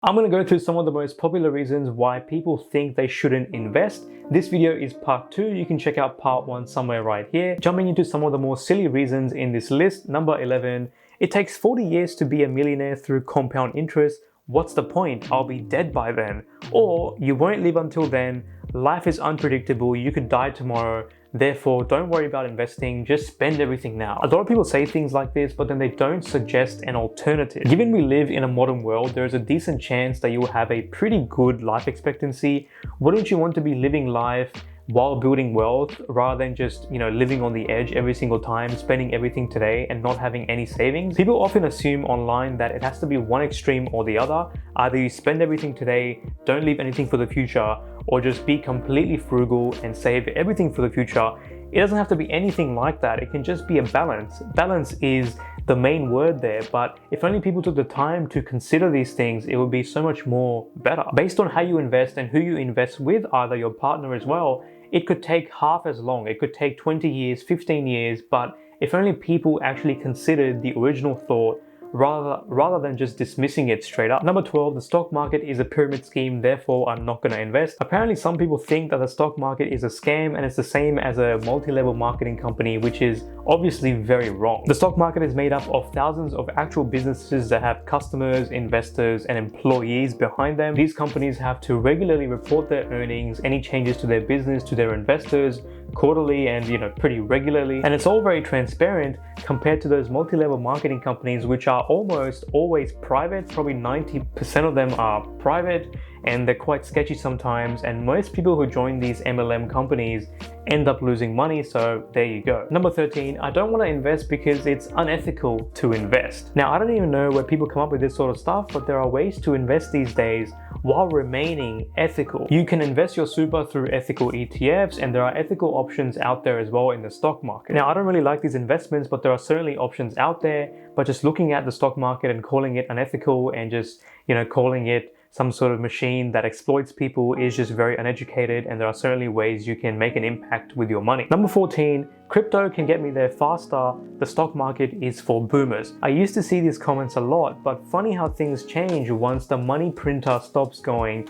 I'm going to go through some of the most popular reasons why people think they shouldn't invest. This video is part 2. You can check out part 1 somewhere right here. Jumping into some of the more silly reasons in this list. Number 11, it takes 40 years to be a millionaire through compound interest. What's the point? I'll be dead by then. Or you won't live until then. Life is unpredictable. You could die tomorrow. Therefore, don't worry about investing, just spend everything now. A lot of people say things like this, but then they don't suggest an alternative. Given we live in a modern world, there is a decent chance that you will have a pretty good life expectancy. Wouldn't you want to be living life while building wealth rather than just, living on the edge every single time, spending everything today and not having any savings? People often assume online that it has to be one extreme or the other. Either you spend everything today, don't leave anything for the future, or just be completely frugal and save everything for the future. It doesn't have to be anything like that. It can just be a balance. Balance is the main word there, but if only people took the time to consider these things, it would be so much more better. Based on how you invest and who you invest with, either your partner as well, it could take half as long. It could take 20 years, 15 years, but if only people actually considered the original thought rather than just dismissing it straight up. Number 12, the stock market is a pyramid scheme, therefore I'm not going to invest. Apparently some people think that the stock market is a scam and it's the same as a multi-level marketing company, which is obviously very wrong. The stock market is made up of thousands of actual businesses that have customers, investors, and employees behind them. These companies have to regularly report their earnings, any changes to their business, to their investors, quarterly and pretty regularly, and it's all very transparent compared to those multi-level marketing companies, which are almost always private. Probably 90% of them are private, and they're quite sketchy sometimes, and most people who join these MLM companies end up losing money. So there you go. Number 13, I don't want to invest because it's unethical to invest. Now, I don't even know where people come up with this sort of stuff, but there are ways to invest these days while remaining ethical. You can invest your super through ethical ETFs, and there are ethical options out there as well in the stock market. Now, I don't really like these investments, but there are certainly options out there. But just looking at the stock market and calling it unethical and just, calling it some sort of machine that exploits people is just very uneducated, and there are certainly ways you can make an impact with your money. Number 14, crypto can get me there faster. The stock market is for boomers. I used to see these comments a lot, but funny how things change once the money printer stops going.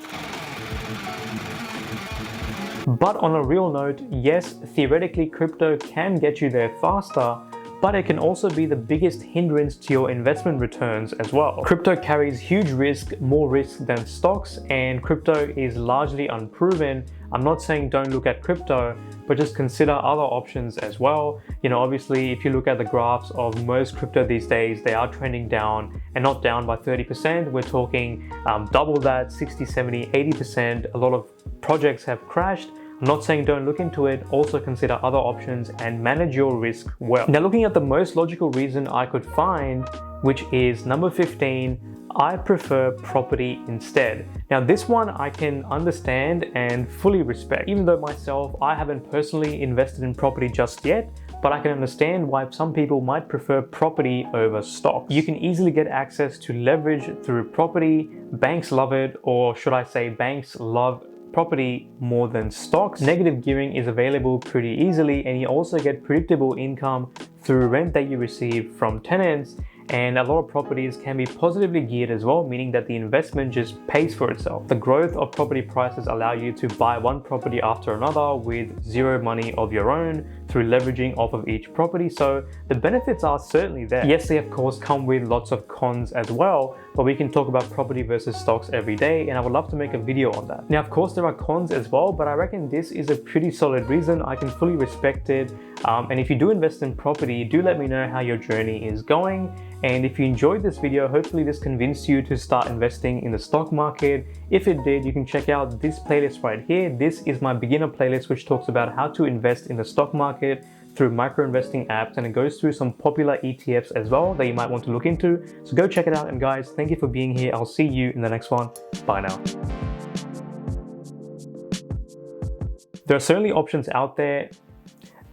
But on a real note, yes, theoretically crypto can get you there faster, but it can also be the biggest hindrance to your investment returns as well. Crypto carries huge risk, more risk than stocks, and crypto is largely unproven. I'm not saying don't look at crypto, but just consider other options as well. Obviously, if you look at the graphs of most crypto these days, they are trending down, and not down by 30%. We're talking double that, 60, 70, 80%. A lot of projects have crashed. I'm not saying don't look into it, also consider other options and manage your risk well. Now, looking at the most logical reason I could find, which is number 15, I prefer property instead. Now, this one I can understand and fully respect. Even though myself, I haven't personally invested in property just yet, but I can understand why some people might prefer property over stock. You can easily get access to leverage through property. Banks love it, or should I say banks love property more than stocks. Negative gearing is available pretty easily, and you also get predictable income through rent that you receive from tenants. And a lot of properties can be positively geared as well, meaning that the investment just pays for itself. The growth of property prices allow you to buy one property after another with zero money of your own through leveraging off of each property. So the benefits are certainly there. Yes, they of course come with lots of cons as well, but we can talk about property versus stocks every day, and I would love to make a video on that. Now, of course, there are cons as well, but I reckon this is a pretty solid reason. I can fully respect it. And if you do invest in property, do let me know how your journey is going. And if you enjoyed this video, hopefully this convinced you to start investing in the stock market. If it did, you can check out this playlist right here. This is my beginner playlist, which talks about how to invest in the stock market through micro investing apps, and it goes through some popular ETFs as well that you might want to look into. So go check it out. And guys, thank you for being here. I'll see you in the next one. Bye now. There are certainly options out there.